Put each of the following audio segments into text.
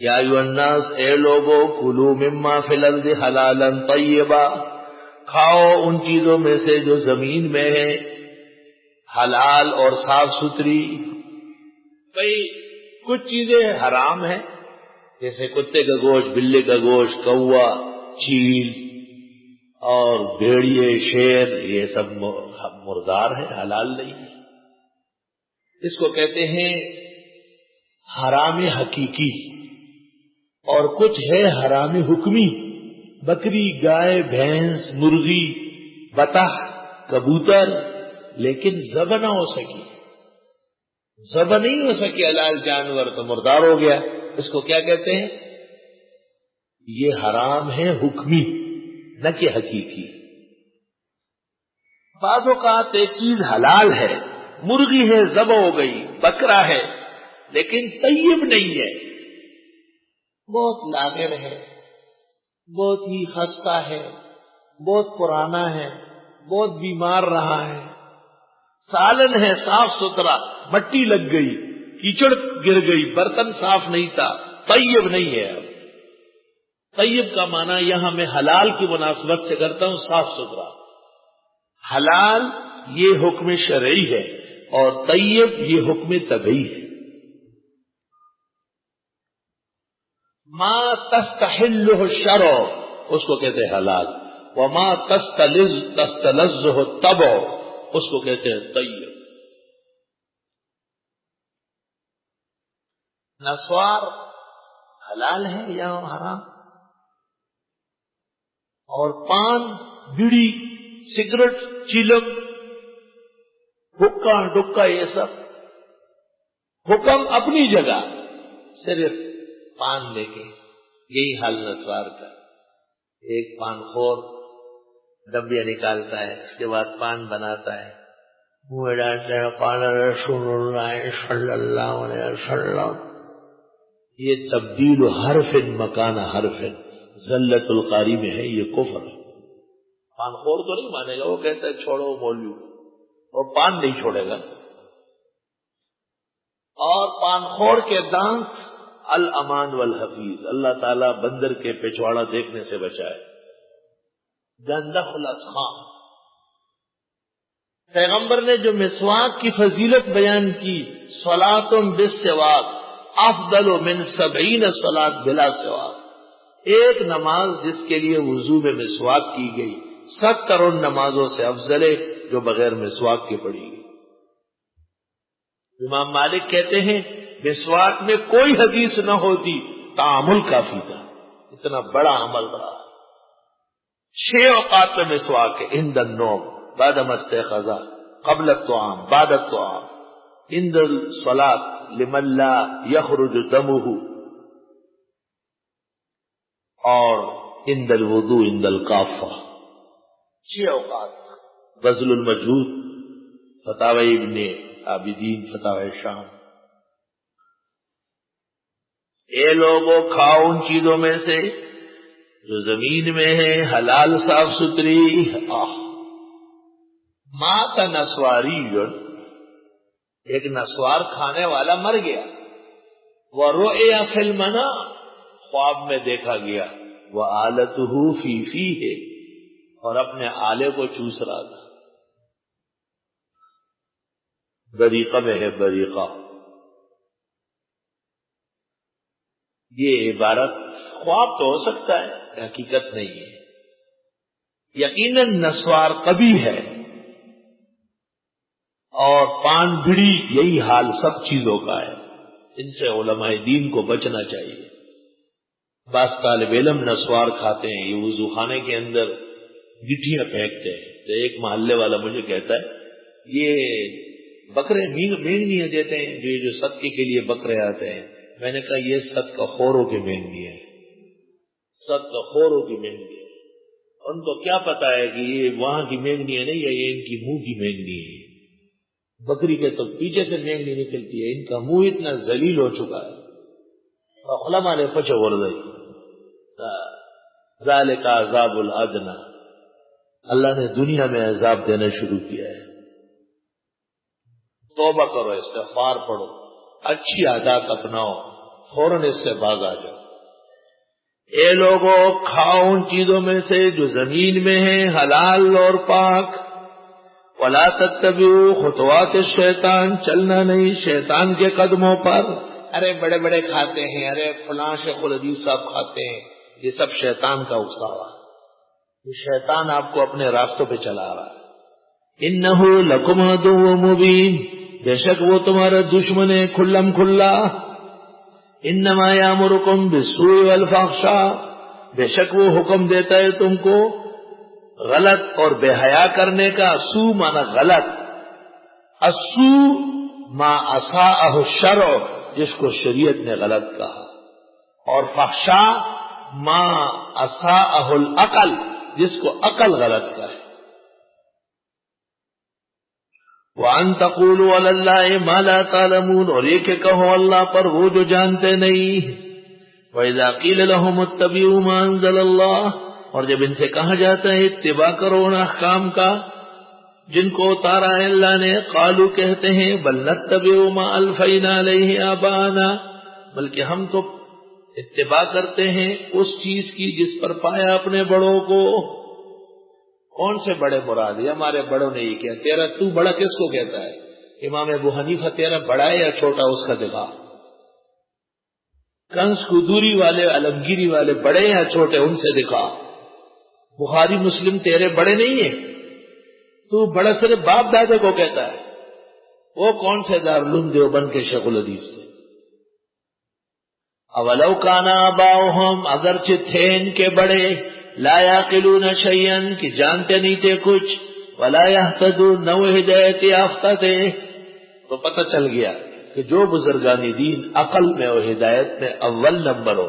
یا ایھا الناس، اے لوگو، کلوا مما فی الارض حلالا طیبا، کھاؤ ان چیزوں میں سے جو زمین میں ہے، حلال اور صاف ستھری۔ بھئی کچھ چیزیں حرام ہیں، جیسے کتے کا گوشت، بلے کا گوشت، کوا، چیل اور بھیڑیے، شیر، یہ سب مردار ہے، حلال نہیں ہے۔ اس کو کہتے ہیں حرام حقیقی، اور کچھ ہے حرام حکمی، بکری، گائے، بھینس، مرغی، بطخ، کبوتر، لیکن ذبح نہ ہو سکی، ذبح نہیں ہو سکی حلال جانور تو مردار ہو گیا۔ اس کو کیا کہتے ہیں؟ یہ حرام ہے حکمی، نہ کہ حقیقی۔ بعض اوقات ایک چیز حلال ہے، مرغی ہے، ذبح ہو گئی، بکرا ہے، لیکن طیب نہیں ہے، بہت لاغر ہے، بہت ہی خستہ ہے، بہت پرانا ہے، بہت بیمار رہا ہے، سالن ہے صاف ستھرا، مٹی لگ گئی، کیچڑ گر گئی، برتن صاف نہیں تھا، طیب نہیں ہے۔ اب طیب کا معنی یہاں میں حلال کی مناسبت سے کرتا ہوں، صاف ستھرا۔ حلال یہ حکم شرعی ہے اور طیب یہ حکم طبعی ہے۔ ما تستحلہ الشرع اس کو کہتے ہیں حلال، وما تستلذہ الطبع اس کو کہتے ہیں طیب۔ نسوار حلال ہے یا حرام؟ اور پان، بیڑی، سگریٹ، چیلم، حکا ڈکا، یہ سب حکم اپنی جگہ، صرف پان لے کے، یہی حال نسوار کا۔ ایک پان خور ڈبیا نکالتا ہے، اس کے بعد پان بناتا ہے، منہ میں ڈالتا ہے، قال رسول اللہ صلی اللہ علیہ وسلم۔ یہ تبدیل حرف مکان حرف ذلت القاری میں ہے، یہ کفر ہے۔ پان خور تو نہیں مانے گا، وہ کہتا ہے چھوڑو مولوی، اور پان نہیں چھوڑے گا۔ اور پان خور کے دانت الامان والحفیظ، اللہ تعالیٰ بندر کے پچھواڑا دیکھنے سے بچائے۔ گندخ الاسخام، پیغمبر نے جو مسواک کی فضیلت بیان کی، صلاۃ بالسواک افضل من 70 صلاۃ بلا سواک، ایک نماز جس کے لیے وضو میں مسواک کی گئی 70 ان نمازوں سے افضل ہے جو بغیر مسواک کے پڑھی گئی۔ امام مالک کہتے ہیں مسواک میں کوئی حدیث نہ ہوتی، تعامل کافی تھا، اتنا بڑا عمل رہا۔ 6 اوقات میں مسواک ہے، عند النوم، بعد ما استيقظ، قبل الطعام، بعد الطعام، عند الصلاة لمن لا يخرج دمه، اور عند الوضوء عند القافہ۔ 6 اوقات۔ بذل المجہود، فتاوی ابن عابدین، فتاوی شام۔ اے لوگوں، کھاؤ ان چیزوں میں سے جو زمین میں ہے، حلال صاف ستھری۔ مات نسواری، ایک نسوار کھانے والا مر گیا، وَرُؤِيَ فِي الْمَنَامِ، خواب میں دیکھا گیا، وَآلَتُهُ فِي فِيهِ، اور اپنے آلے کو چوس رہا تھا۔ بریقہ میں ہے، بریقہ۔ یہ عبارت خواب تو ہو سکتا ہے، حقیقت نہیں ہے۔ یقیناً نسوار قبیح ہے، اور پان بھڑی، یہی حال سب چیزوں کا ہے۔ ان سے علماء دین کو بچنا چاہیے۔ بعض طالب علم نسوار کھاتے ہیں، یہ وضو خانے کے اندر گٹھیاں پھینکتے ہیں۔ تو ایک محلے والا مجھے کہتا ہے یہ بکرے مینگنیاں دیتے ہیں، جو صدقے کے لیے بکرے آتے ہیں۔ میں نے کہا یہ صدقہ خوروں کی مینگنی ہے، صدقہ خوروں کی مینگنی ہے۔ ان کو کیا پتا ہے کہ یہ وہاں کی مینگنی ہے نہیں ہے، یہ ان کی منہ کی مینگنی ہے۔ بکری کے تو پیچھے سے مینگنی نکلتی ہے، ان کا منہ اتنا ذلیل ہو چکا ہے۔ علماء نے پچھو ورزئی، ذالک عذاب الادنی، اللہ نے دنیا میں عذاب دینا شروع کیا ہے۔ توبہ کرو، استغفار پڑھو، اچھی عادات اپناؤ، فوراً اس سے باز آ جاؤ۔ اے لوگو کھاؤ ان چیزوں میں سے جو زمین میں ہیں حلال اور پاک، ولا تتبعوا خطوات الشیطان، چلنا نہیں شیطان کے قدموں پر۔ ارے بڑے بڑے کھاتے ہیں، ارے فلاں شیخ الحدیث صاحب کھاتے ہیں، یہ سب شیطان کا اکساوا ہے، یہ شیطان آپ کو اپنے راستوں پہ چلا رہا ہے۔ انہ لکم عدو مبین، بے شک وہ تمہارا دشمن ہے کھلم کھلا۔ انما یامرکم بالسوء والفحشاء، بے شک وہ حکم دیتا ہے تم کو غلط اور بے حیا کرنے کا۔ سو مانا غلط، السو ما اساءہ الشرع، جس کو شریعت نے غلط کہا، اور فحشاء ما اساءہ العقل، جس کو عقل غلط کہا ہے۔ وَأَن تَقُولُوا عَلَى اللَّهِ مَا لَا تَعْلَمُونَ، اور یہ کہ کہو اللہ پر وہ جو جانتے نہیں۔ وَإِذَا قِيلَ لَهُمُ اتَّبِعُوا مَا أَنزَلَ اللَّهُ، اور جب ان سے کہا جاتا ہے اتباع کرو ان احکام کا جن کو اتارا ہے اللہ نے، قالوا کہتے ہیں بل نتبع ما الفینا علیہ آباءنا، بلکہ ہم تو اتباع کرتے ہیں اس چیز کی جس پر پایا اپنے بڑوں کو۔ کون سے بڑے مراد ہے؟ ہمارے بڑوں نے یہ کیا، تیرا تو بڑا کس کو کہتا ہے؟ امام ابو حنیفہ تیرا بڑا ہے یا چھوٹا، اس کا دکھا۔ کنس قدوری والے عالمگیری والے بڑے یا چھوٹے، ان سے دکھا۔ بخاری مسلم تیرے بڑے نہیں ہیں، تو بڑا صرف باپ دادے کو کہتا ہے۔ وہ کون سے دارالعلوم دیوبند کے شیخ الحدیث تھے؟ اولو کانا آباؤہم، اگرچہ تھے ان کے بڑے، لا یعقلون شیئا، کہ جانتے نہیں تھے کچھ، ولا یہتدون، نہ وہ ہدایت یافتہ تھے۔ تو پتہ چل گیا کہ جو بزرگان دین عقل میں اور ہدایت میں اول نمبر ہو،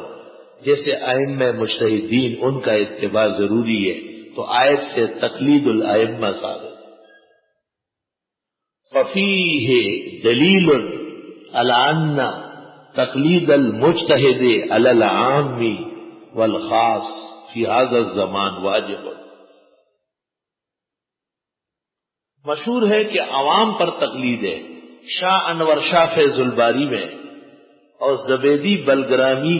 جیسے ائمہ مجتہدین، ان کا اتباع ضروری ہے، تو آیت سے تقلید الائمہ ثابت۔ ففیہ دلیل علی ان تقلید المجتہد علی العام والخاص فی هذا الزمان واجب۔ مشہور ہے کہ عوام پر تقلید ہے۔ شاہ انور شاہ فیض الباری میں اور زبیدی بلگرامی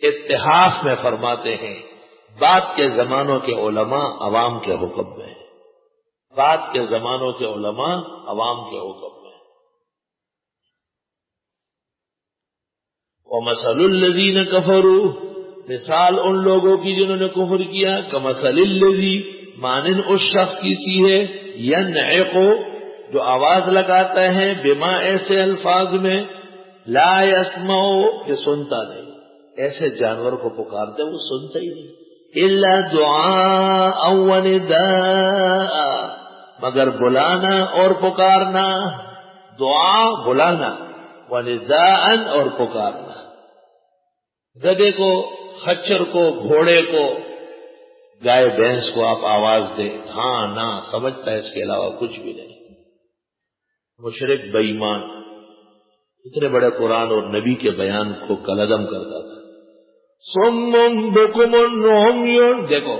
اتحاف میں فرماتے ہیں بعد کے زمانوں کے علماء عوام کے حکم میں، بعد کے زمانوں کے علماء عوام کے حکم میں۔ وَمَثَلُ الَّذِينَ كَفَرُوا، مثال ان لوگوں کی جنہوں نے کفر کیا، کمثل الذی، مانند اس شخص کی سی ہے، ینعق، جو آواز لگاتا ہے، بما، ایسے الفاظ میں، لا یسمع، کہ سنتا نہیں۔ ایسے جانور کو پکارتے وہ سنتا ہی نہیں۔ الا دعاء و نداء، مگر بلانا اور پکارنا، دعا بلانا، و نداء اور پکارنا۔ گدھے کو، خچر کو، گھوڑے کو، گائے بھینس کو آپ آواز دیں، ہاں نہ سمجھتا ہے، اس کے علاوہ کچھ بھی نہیں۔ مشرک بے ایمان اتنے بڑے قرآن اور نبی کے بیان کو کالعدم کرتا تھا۔ صم بکم عمی، دیکھو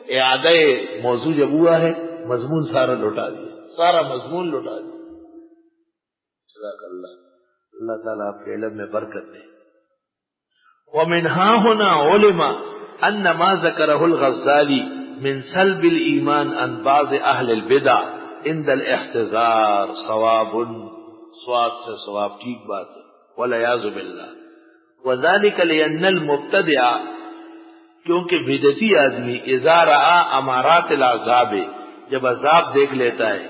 اعادہ موضوع جب ہوا ہے، مضمون سارا لوٹا دیا، سارا مضمون لوٹا دیا۔ جزاک اللہ، اللہ تعالیٰ آپ کے علم میں برکت دے۔ ومن ها هنا علم ان ما ذكره الغزالي من سلب الايمان عن بعض اهل البدع عند الاحتضار صواب، صواب سے صواب، ٹھیک بات ہے، والعیاذ باللہ۔ وذلك لان المبتدع، کیونکہ بدعتی آدمی اذا رأى امارات العذاب، جب عذاب دیکھ لیتا ہے،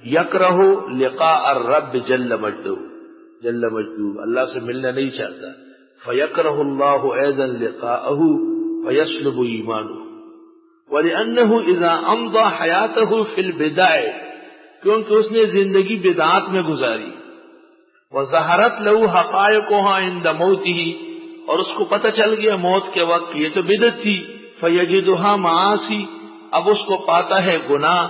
یکرہ لقاء الرب جل مجدہ، جل مجدہ اللہ سے ملنا نہیں چاہتا، فَيَكْرَهُ اللَّهُ أَيْضًا لِقَاءَهُ فَيَسْلُبُ إِيمَانُهُ، وَلِأَنَّهُ إِذَا أَمْضَى حَيَاتَهُ فِي الْبِدَعِ، کیونکہ اس نے زندگی بدعات میں گزاری، وَظَهَرَتْ لَهُ حَقَائِقُهَا عِنْدَ مَوْتِهِ، اور اس کو پتہ چل گیا موت کے وقت یہ تو بدعت تھی، فَيَجِدُهَا مَعَاصِي، اب اس کو پاتا ہے گناہ،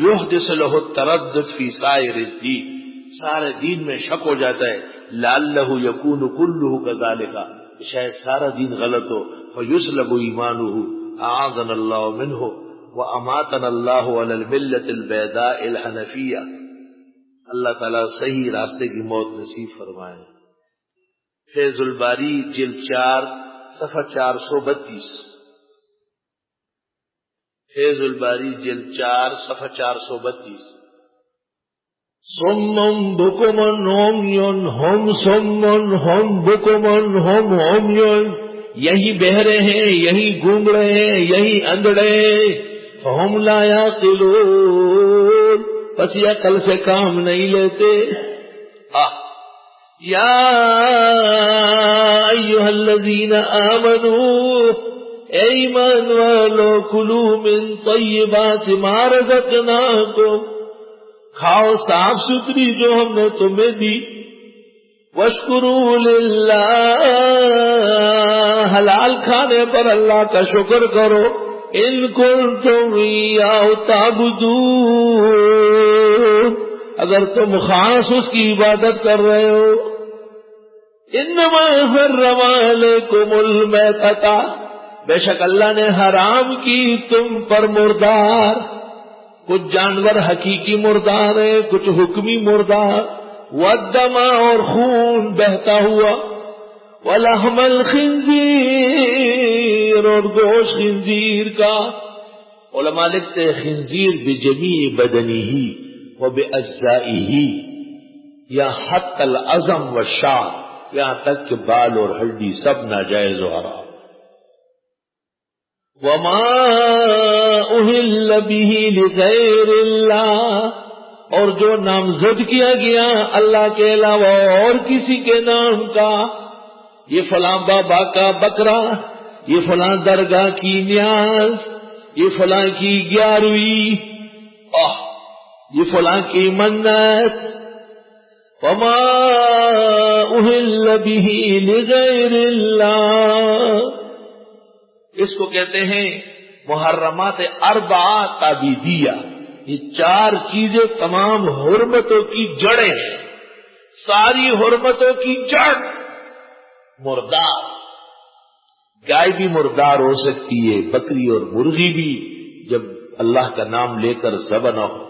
يُحْدِثُ لَهُ التَّرَدُّدُ فِي سَائِرِ الدِّينِ، سارے دین میں شک ہو جاتا ہے، لعلہ یکون کلہ کذالک، شاید سارا دین غلط ہو، فیسلب ایمانہ، اعاذنا اللہ منہ، واماتنا اللہ علی الملۃ البیضاء الحنفیہ، اللہ تعالیٰ صحیح راستے کی موت نصیب فرمائے۔ فیض الباری جلد 4 صفحہ 432. فیض الباری جلد 4 صفحہ 432. سمن بکمن عمیٌ ہم سمن ہم بکمن ہم عمیٌ، یہی بہرے ہیں، یہی گونگڑے ہیں، یہی اندھڑے، ہم لا یعقلون، پس یہ عقل سے کام نہیں لیتے. یا ایھا الذین آمنوا، اے ایمان والو، کلوا من طیبات ما رزقناکم، کھاؤ صاف ستھری جو ہم نے تمہیں دی، واشکروا للہ، حلال کھانے پر اللہ کا شکر کرو، ان کنتم ایاہ تعبدون، اگر تم خاص اس کی عبادت کر رہے ہو. انما حرم علیکم المیتۃ، بے شک اللہ نے حرام کی تم پر مردار، کچھ جانور حقیقی مردار ہیں، کچھ حکمی مردار، والدم، اور خون بہتا ہوا، ولحم الخنزیر، اور گوشت خنزیر کا. علماء لکھتے ہیں خنزیر بجمیع بدنہ وباجزائہ، یا حتی العظم والشعر، یہاں تک کہ بال اور ہڈی سب ناجائز و حرام. وما اہل بہ لغیر اللہ، اور جو نامزد کیا گیا اللہ کے علاوہ اور کسی کے نام کا، یہ فلاں بابا کا بکرا، یہ فلاں درگاہ کی نیاز، یہ فلاں کی 11ویں، یہ فلاں کی منت. وما اہل بہ لغیر اللہ، اس کو کہتے ہیں محرمات 4 تعبیدیہ. یہ 4 چیزیں تمام حرمتوں کی جڑیں ہیں، ساری حرمتوں کی جڑ مردار. گائے بھی مردار ہو سکتی ہے، بکری اور مرغی بھی، جب اللہ کا نام لے کر ذبح نہ ہو.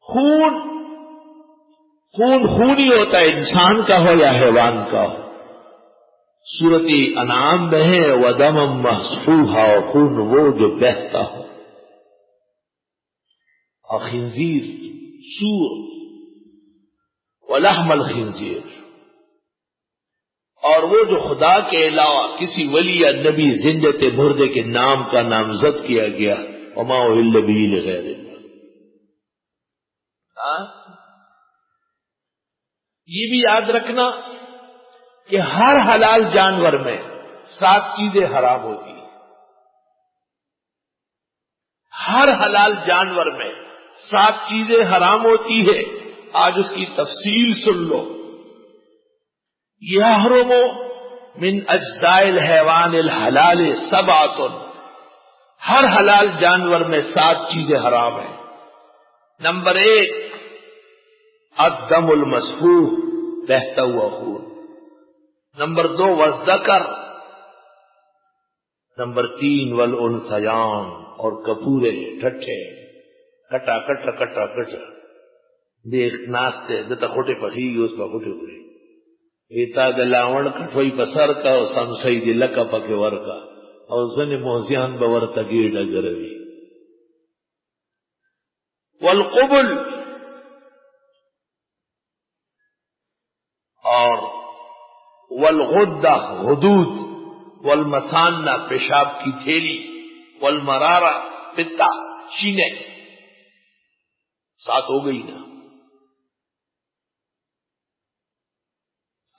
خون خونی ہوتا ہے، انسان کا ہو یا حیوان کا ہو. سورۃ انعام میں ہے وَدَمًا مَّسْفُوحًا، اور خون وہ جو بہتا ہو. اور خنزیر، سور، ولحم الخنزیر، اور وہ جو خدا کے علاوہ کسی ولی یا نبی زندت مردے کے نام کا نامزد کیا گیا. وما اہل بہ لغیر اللہ. یہ بھی یاد رکھنا کہ ہر حلال جانور میں 7 چیزیں حرام ہوتی ہیں. ہر حلال جانور میں 7 چیزیں حرام ہوتی ہے. آج اس کی تفصیل سن لو. یحرم من اجزاء الحیوان الحلال 7، ہر حلال جانور میں 7 چیزیں حرام ہیں. نمبر 1 الدم المسفوح، بہتا ہوا خون. نمبر 2 والذکر. نمبر 3 والانثیان، اور کپورے ٹھٹھے، کٹا کٹا کٹا کٹا دیکھ ناستے دتا کھوٹے پخی اس پا کھوٹے پڑے ایتا دلاون کٹوئی پسر کا او سمسائی دی لکا پاکے ورکا او زن موزیان باورتا گیڑا گروی. والقبل، اور والغدہ غدود، والمثانہ پیشاب کی تھیلی، والمرارہ پتا چینے. 7 ہو گئی نا.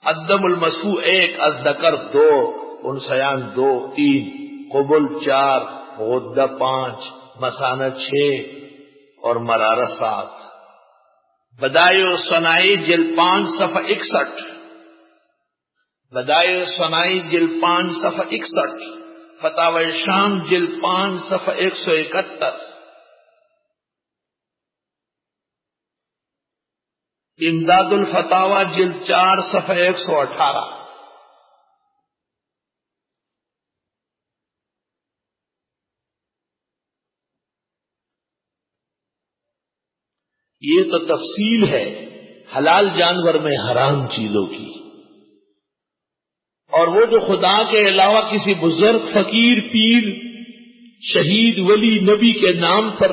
الدم المسفوح 1، الذکر 2، انثیان 2، 3، قبل 4، غدہ 5، مثانہ 6 اور مرارہ 7. بدائع الصنائی جلد 5 صفحہ 61، بدائع الصنائی جلد 5 صفحہ 61، فتاوی شام جلد 5 صفحہ 171، امداد الفتاوی جلد 4 صفحہ 118. یہ تو تفصیل ہے حلال جانور میں حرام چیزوں کی. اور وہ جو خدا کے علاوہ کسی بزرگ، فقیر، پیر، شہید، ولی، نبی کے نام پر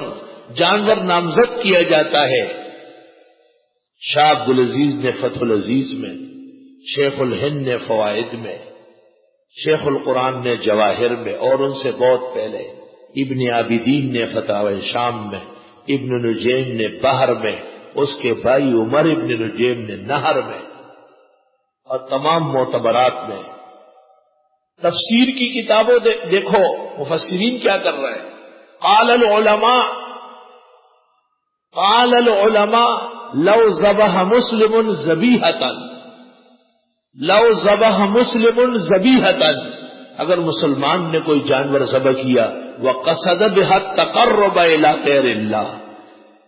جانور نامزد کیا جاتا ہے، شاہ عبدالعزیز نے فتح العزیز میں، شیخ الہند نے فوائد میں، شیخ القرآن نے جواہر میں، اور ان سے بہت پہلے ابن عابدین نے فتاوی شام میں، ابن نجیم نے بحر میں، اس کے بھائی عمر ابن نجیم نے نہر میں، اور تمام معتبرات میں۔ تفسیر کی کتابوں دیکھو مفسرین کیا کر رہے ہیں۔ قال العلماء لو ذبح مسلم ذبیحۃ، اگر مسلمان نے کوئی جانور ذبح کیا، وقصد بها التقرب الى غیر اللہ،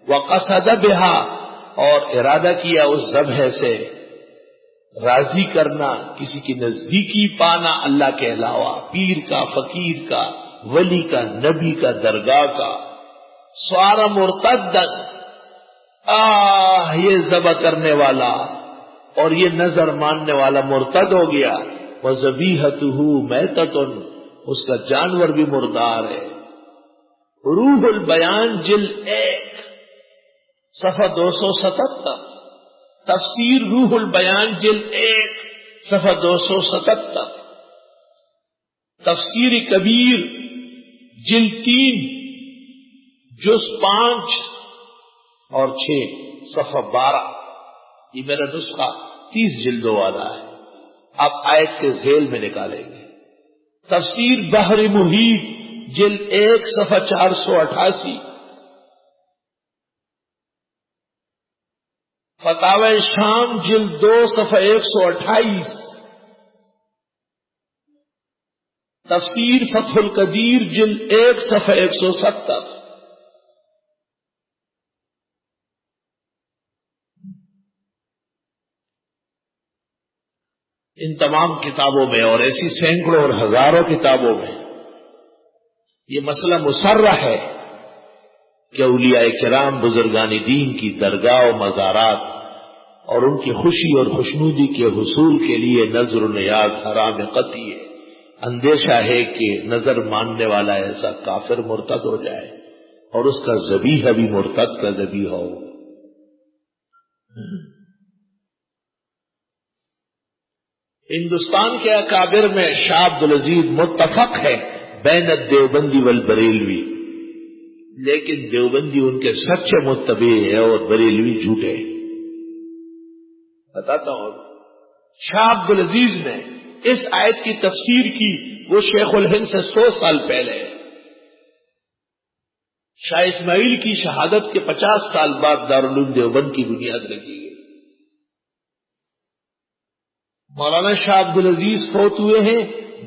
وقصد بها، اور ارادہ کیا اس ذبح سے راضی کرنا، کسی کی نزدیکی پانا اللہ کے علاوہ، پیر کا، فقیر کا، ولی کا، نبی کا، درگاہ کا، سوار مرتدن، یہ ذبح کرنے والا اور یہ نظر ماننے والا مرتد ہو گیا، وذبیحتہ میتۃ، اس کا جانور بھی مردار ہے۔ روح البیان جلد 1 صفحہ 277، تفسیر روح البیان جلد 1 صفحہ 277، تفسیر کبیر جلد 3 جز 5 اور 6 صفحہ 12۔ یہ میرا نسخہ 30 جلدوں والا ہے، آپ آیت کے ذیل میں نکالیں گے۔ تفسیر بحر محیط جلد 1 صفحہ 488، فتاوی شام جلد 2 صفحہ 128، تفسیر فتح القدیر جلد 1 صفحہ 170۔ ان تمام کتابوں میں اور ایسی سینکڑوں اور ہزاروں کتابوں میں یہ مسئلہ مصرح ہے کہ اولیاء کرام، بزرگان دین کی درگاہ و مزارات اور ان کی خوشی اور خوشنودی کے حصول کے لیے نظر و نیاز حرام قطعی ہے۔ اندیشہ ہے کہ نظر ماننے والا ایسا کافر مرتد ہو جائے اور اس کا ذبیحہ بھی مرتد کا ذبیحہ ہو۔ ہندوستان کے اکابر میں شاہ عبدالعزیز متفق ہے بین الدیوبندی والبریلوی، لیکن دیوبندی ان کے سچے متبع ہے اور بریلوی جھوٹے۔ بتاتا ہوں، شاہ عبدالعزیز نے اس آیت کی تفسیر کی، وہ شیخ الہند سے 100 سال پہلے ہے۔ شاہ اسماعیل کی شہادت کے 50 سال بعد دارالعلوم دیوبند کی بنیاد رکھی گئی۔ مولانا شاہ عبدالعزیز فوت ہوئے ہیں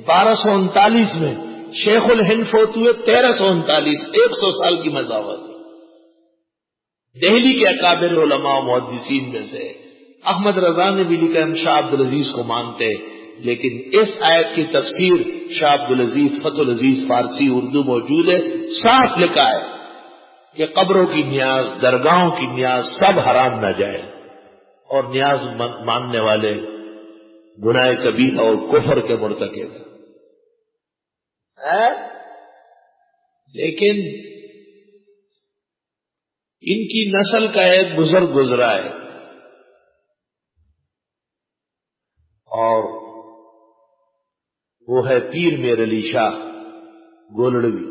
1239 میں، شیخ الہند فوت ہوئے 1339، 100 سال کی مسافت۔ دہلی کے اکابر علماء و محدثین میں سے احمد رضا نے بھی لکھا ہم شاہ عبدالعزیز کو مانتے، لیکن اس آیت کی تفسیر شاہ عبدالعزیز فتح العزیز فارسی اردو موجود ہے، صاف لکھا ہے کہ قبروں کی نیاز، درگاہوں کی نیاز سب حرام ناجائز، اور نیاز ماننے والے گناہ کبیرہ اور کفر کے مرتکب ہیں۔ لیکن ان کی نسل کا ایک بزرگ گزرا ہے، اور وہ ہے پیر میر علی شاہ گولڑوی۔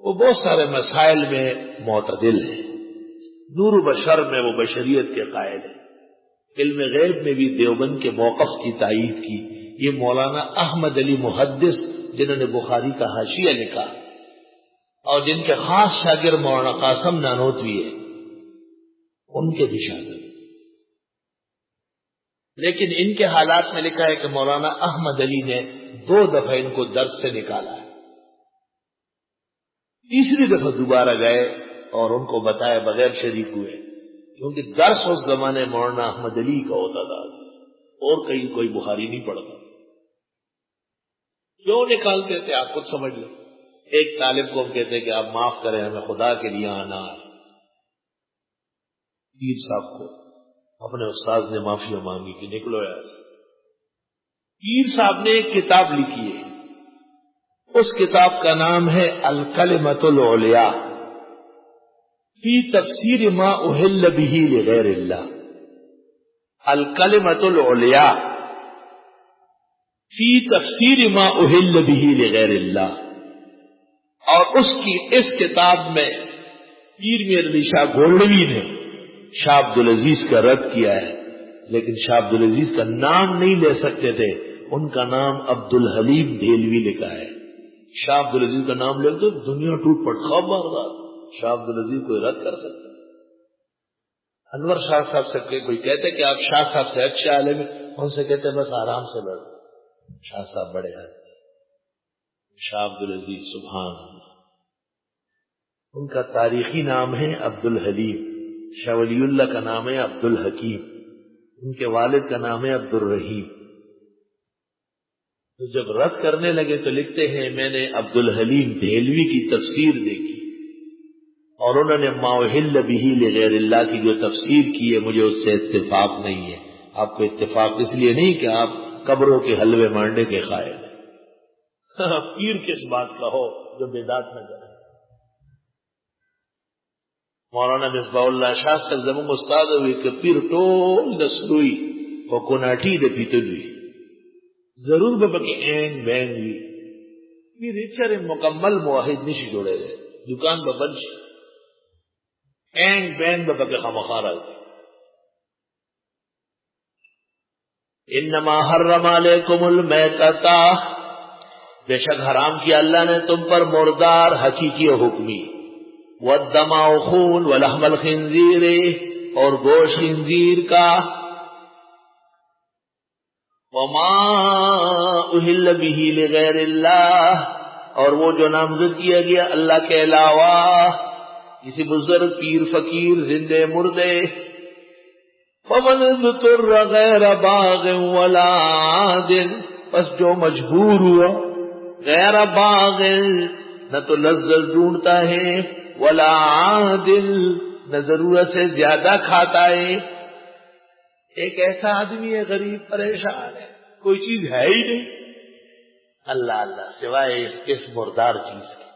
وہ بہت سارے مسائل میں معتدل ہیں، نور بشر میں وہ بشریت کے قائل ہیں، علم غیب میں بھی دیوبند کے موقف کی تائید کی۔ یہ مولانا احمد علی محدث، جنہوں نے بخاری کا حاشیہ لکھا اور جن کے خاص شاگرد مولانا قاسم نانوتوی ہے، ان کے بھی شاگرد، لیکن ان کے حالات میں لکھا ہے کہ مولانا احمد علی نے 2 دفعہ ان کو درس سے نکالا ہے، تیسری دفعہ دوبارہ گئے اور ان کو بتایا بغیر شریک ہوئے، کیونکہ درس اس زمانے مولانا احمد علی کا ہوتا تھا اور کہیں کوئی بخاری نہیں پڑھتا۔ کیوں نکالتے تھے آپ خود سمجھ لیں۔ ایک طالب کو ہم کہتے ہیں کہ آپ معاف کریں، ہمیں خدا کے لیے آنا ہے، پیر صاحب کو اپنے استاد نے معافی مانگی کہ نکلو یار، پیر صاحب نے ایک کتاب لکھی ہے، اس کتاب کا نام ہے الکلمۃ العلیاء فی تفسیر ما احل بہ لغیر اللہ۔ الکلمۃ العلیاء فی تفسیر ما احل بہ لغیر اللہ۔ اور اس کتاب میں پیر میر علی شاہ گولڈوی نے شاہ عبدالعزیز کا رد کیا ہے، لیکن شاہ عبدالعزیز کا نام نہیں لے سکتے تھے، ان کا نام عبدالحلیم دہلوی لکھا ہے۔ شاہ عبدالعزیز کا نام لے تو دنیا ٹوٹ پڑ خبر رات، شاہ عبدالعزیز کوئی رد کر سکتا؟ انور شاہ صاحب سے کوئی کہتے کہ آپ شاہ صاحب سے اچھے عالم ہیں، ان سے کہتے بس آرام سے لڑ، شاہ صاحب بڑے ہیں۔ شاہ عبدالعزیز سبحان اللہ، ان کا تاریخی نام ہے عبدالحلیم، شاہ ولی اللہ کا نام ہے عبدالحکیم، ان کے والد کا نام ہے عبدالرحیم۔ تو جب رد کرنے لگے تو لکھتے ہیں میں نے عبدالحلیم دہلوی کی تفسیر دیکھی اور انہوں نے ما احل بہ لغیر اللہ کی جو تفسیر کی ہے مجھے اس سے اتفاق نہیں ہے۔ آپ کو اتفاق اس لیے نہیں کہ آپ قبروں کے حلوے مانڈے کے قائل ہیں، پیر کس بات کا ہو جو بدعت نہ کرے۔ مولانا مصباح اللہ شاہ سے زمون استاد ہوئی کہ پیر ٹول دسلوئی و کناٹی دے پیتلوئی ضرور ببکی این بین وی پیر اچھر مکمل موحد نشی جوڑے گئے، دکان ببنش این بین ببکی خمخارا دی۔ انما حرم علیکم المیتتا، بے شک حرام کیا اللہ نے تم پر مردار حقیقی و حکمی، والدم و خون ولحم الخنزیر، اور گوشت خنزیر کا، وما احل بہ لغیر اللہ، اور وہ جو نامزد کیا گیا اللہ کے علاوہ، کسی بزرگ پیر فقیر زندے مردے۔ فمن اضطر غیر باغ ولا عاد، پس جو مجبور ہوا غیر باغ، نہ تو لذت ڈھونڈتا ہے، ولا عادل، نہ ضرورت سے زیادہ کھاتا ہے۔ ایک ایسا آدمی ہے غریب پریشان ہے، کوئی چیز ہے ہی نہیں، اللہ اللہ سوائے اس مردار چیز کے۔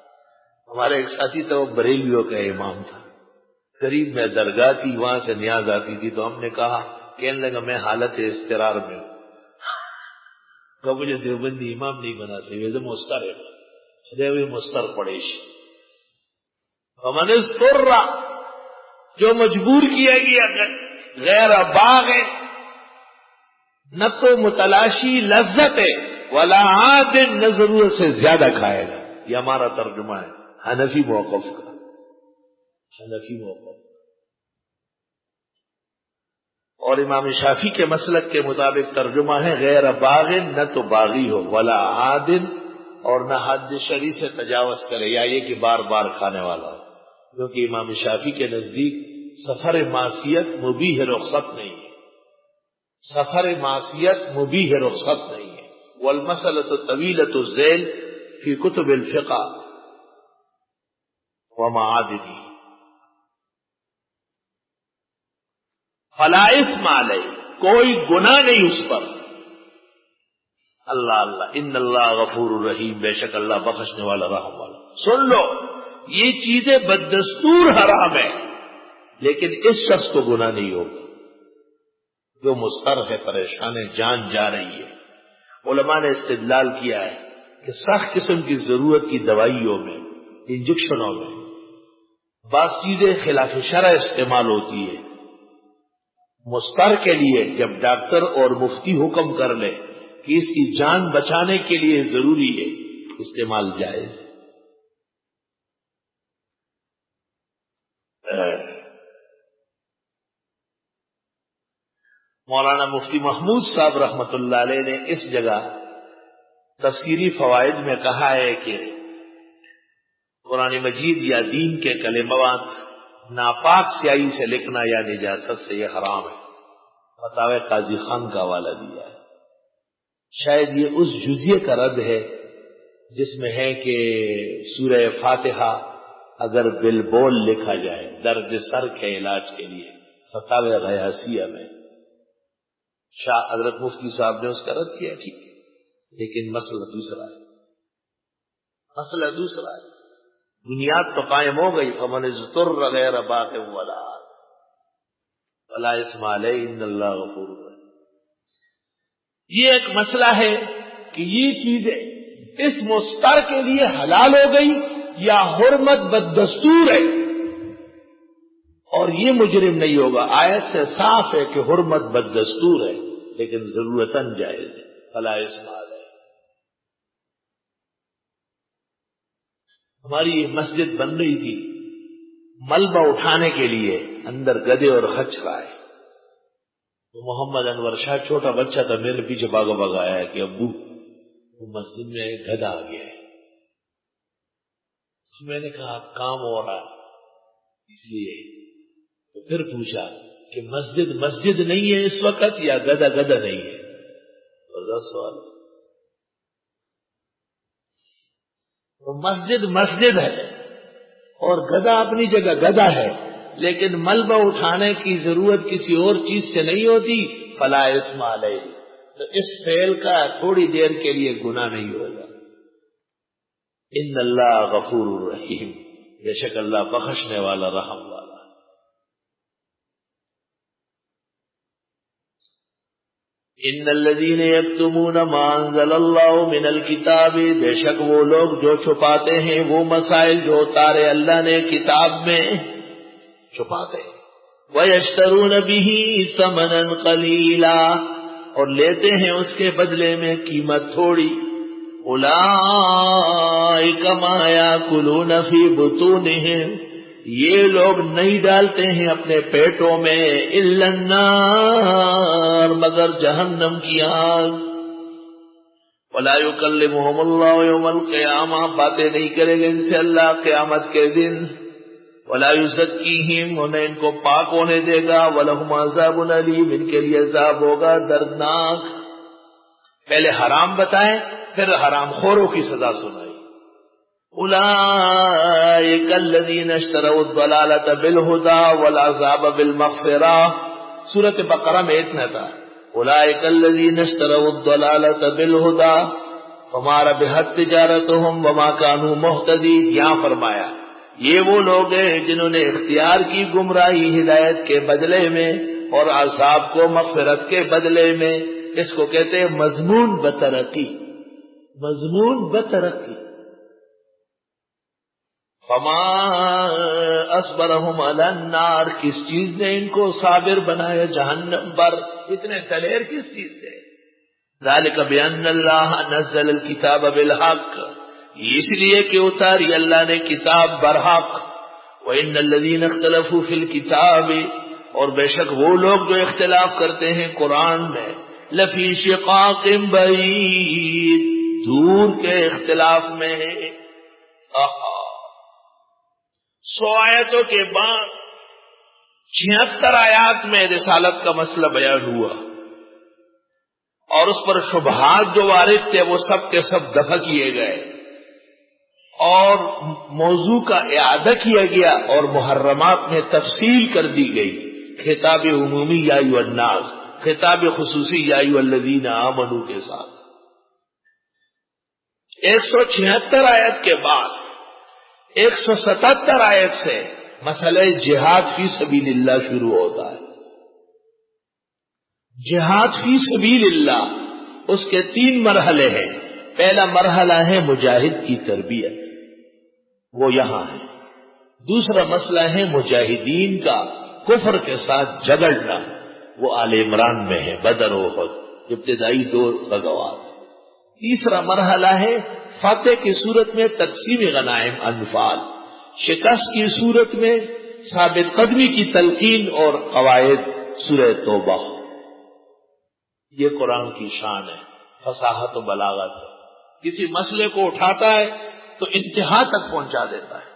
ہمارے ایک ساتھی تو وہ بریلیوں کا امام تھا، قریب میں درگاہ تھی، وہاں سے نیاز آتی تھی، تو ہم نے کہا، کہنے لگا میں حالت اضطرار میں ہوں، کہ مجھے دیوبندی امام نہیں بناتے، ویسے مستر ہے، مستر پڑیش۔ ومن اضطر، جو مجبور کیا گیا غیر باغ، نہ تو متلاشی لذت ہے، ولا عاد، نہ ضرورت سے زیادہ کھائے گا۔ یہ ہمارا ترجمہ ہے حنفی موقف کا، حنفی موقف۔ اور امام شافعی کے مسلک کے مطابق ترجمہ ہے غیر باغ، نہ تو باغی ہو، ولا عاد، اور نہ حد شرعی سے تجاوز کرے، یا یہ کہ بار بار کھانے والا ہو، کیونکہ امام شافعی کے نزدیک سفر معصیت مبیح رخصت نہیں ہے، سفر معصیت مبیح رخصت نہیں ہے۔ والمسألة طویلۃ الذیل فی کتب الفقہ ومعادنہ، فلا اثم علیہ، کوئی گناہ نہیں اس پر۔ اللہ اللہ، ان اللہ غفور الرحیم، بے شک اللہ بخشنے والا رحم والا۔ سن لو، یہ چیزیں بددستور حرام ہے، لیکن اس شخص کو گناہ نہیں ہوگا جو مضطر ہے، پریشان ہے، جان جا رہی ہے۔ علماء نے استدلال کیا ہے کہ سخت قسم کی ضرورت کی دوائیوں میں، انجیکشنوں میں بعض چیزیں خلاف شرع استعمال ہوتی ہے، مضطر کے لیے جب ڈاکٹر اور مفتی حکم کر لے کہ اس کی جان بچانے کے لیے ضروری ہے، استعمال جائز ہے۔ مولانا مفتی محمود صاحب رحمت اللہ علیہ نے اس جگہ تفسیری فوائد میں کہا ہے کہ قرآن مجید یا دین کے کلمات ناپاک سیاہی سے لکھنا یا نجاست سے یہ حرام ہے۔ فتاوی قاضی خان کا حوالہ دیا ہے۔ شاید یہ اس جزیے کا رد ہے جس میں ہے کہ سورہ فاتحہ اگر بالبول لکھا جائے درد سر کے علاج کے لیے، فتاوی غیاسیہ میں شاہ حضرت مفتی صاحب نے اس کا رد کیا، ٹھیک ہے، لیکن مسئلہ دوسرا ہے، مسئلہ دوسرا ہے۔ بنیاد تو قائم ہو گئی، فمن اضطر غیر باغ ولا اثم علیہ ان اللہ غفور رحیم۔ یہ ایک مسئلہ ہے کہ یہ چیزیں اس مستر کے لیے حلال ہو گئی یا حرمت بددستور ہے، اور یہ مجرم نہیں ہوگا۔ آیت سے صاف ہے کہ حرمت بددستور ہے لیکن ضرورتاً جائز ہے، فلا اثم علیہ۔ ہماری یہ مسجد بن رہی تھی، ملبہ اٹھانے کے لیے اندر گدے اور خچ آئے، تو محمد انور شاہ چھوٹا بچہ تھا، میرے پیچھے بھاگا بھاگا آیا کہ ابو وہ مسجد میں ایک گدھا آ گیا ہے۔ میں نے کہا کام ہو رہا اس لیے، تو پھر پوچھا کہ مسجد مسجد نہیں ہے اس وقت یا گدھا گدھا نہیں ہے؟ زبردست سوال۔ تو مسجد مسجد ہے اور گدھا اپنی جگہ گدھا ہے، لیکن ملبہ اٹھانے کی ضرورت کسی اور چیز سے نہیں ہوتی، فلا اثم علیہ۔ تو اس فعل کا تھوڑی دیر کے لیے گناہ نہیں ہوگا۔ ان اللہ غفور رحیم، بے شک اللہ بخشنے والا رحم والا۔ ان الذین یکتمون ما انزل اللہ من الکتاب، بے شک وہ لوگ جو چھپاتے ہیں وہ مسائل جو اتارے اللہ نے کتاب میں، چھپاتے ہیں۔ وَيَشْتَرُونَ بِهِ ثَمَنًا قَلِيلًا، اور لیتے ہیں اس کے بدلے میں قیمت تھوڑی۔ أُولَئِكَ مَا يَأْكُلُونَ فِي بُطُونِهِمْ، یہ لوگ نہیں ڈالتے ہیں اپنے پیٹوں میں إِلَّا النَّارَ، مگر جہنم کی آگ۔ وَلَا يُكَلِّمُهُمُ اللَّهُ يَوْمَ الْقِيَامَةِ، باتیں نہیں کرے گا ان سے اللہ قیامت کے دن۔ وَلَا يُزَكِّيهِمْ، انہیں ان کو پاک ہونے دے گا۔ وَلَهُمْ عَذَابٌ أَلِيمٌ، ان کے لیے عذاب ہوگا دردناک۔ پہلے حرام بتائیں پھر حرام خوروں کی سزا سنائی۔ أُولَئِكَ الَّذِينَ اشْتَرَوُا الضَّلَالَةَ بِالْهُدَى وَالْعَذَابَ بِالْمَغْفِرَةِ، سورۃ بقرہ میں اتنا تھا، أُولَئِكَ الَّذِينَ اشْتَرَوُا الضَّلَالَةَ بِالْهُدَى فَمَا رَبِحَتْ تِجَارَتُهُمْ وَمَا كَانُوا مُهْتَدِينَ۔ یہاں فرمایا یہ وہ لوگ ہیں جنہوں نے اختیار کی گمراہی ہدایت کے بدلے میں اور عذاب کو مغفرت کے بدلے میں۔ اس کو کہتے ہیں مضمون بترقی، مضمون بترقی۔ فما اصبرهم علی النار، کس چیز نے ان کو صابر بنایا جہنم پر، اتنے دلیر کس چیز سے؟ ذالک بان اللہ نزل الکتاب بالحق، اس لیے کہ اتاری اللہ نے کتاب برحق۔ وَإِنَّ الَّذِينَ اخْتَلَفُوا فِي الْكِتَابِ، اور بے شک وہ لوگ جو اختلاف کرتے ہیں قرآن میں، لَفِي شِقَاقٍ بَعِيدٍ، دور کے اختلاف میں ہے۔ 100 آیتوں کے بعد 76 آیات میں رسالت کا مسئلہ بیان ہوا، اور اس پر شبہات جو وارد تھے وہ سب کے سب دفع کیے گئے، اور موضوع کا اعادہ کیا گیا، اور محرمات میں تفصیل کر دی گئی۔ خطاب عمومی یا ایھا الناس، خطاب خصوصی یا ایھا الذین آمنوا کے ساتھ۔ 176 آیت کے بعد 177 آیت سے مسئلہ جہاد فی سبیل اللہ شروع ہوتا ہے۔ جہاد فی سبیل اللہ، اس کے 3 مرحلے ہیں۔ پہلا مرحلہ ہے مجاہد کی تربیت، وہ یہاں ہے۔ دوسرا مسئلہ ہے مجاہدین کا کفر کے ساتھ جھگڑنا، وہ آل عمران میں ہے، بدر و احد، ابتدائی 2 غزوات۔ تیسرا مرحلہ ہے فتح کی صورت میں تقسیم غنائم انفال، شکست کی صورت میں ثابت قدمی کی تلقین اور قواعد سورہ توبہ۔ یہ قرآن کی شان ہے، فصاحت و بلاغت ہے۔ کسی مسئلے کو اٹھاتا ہے تو انتہا تک پہنچا دیتا ہے۔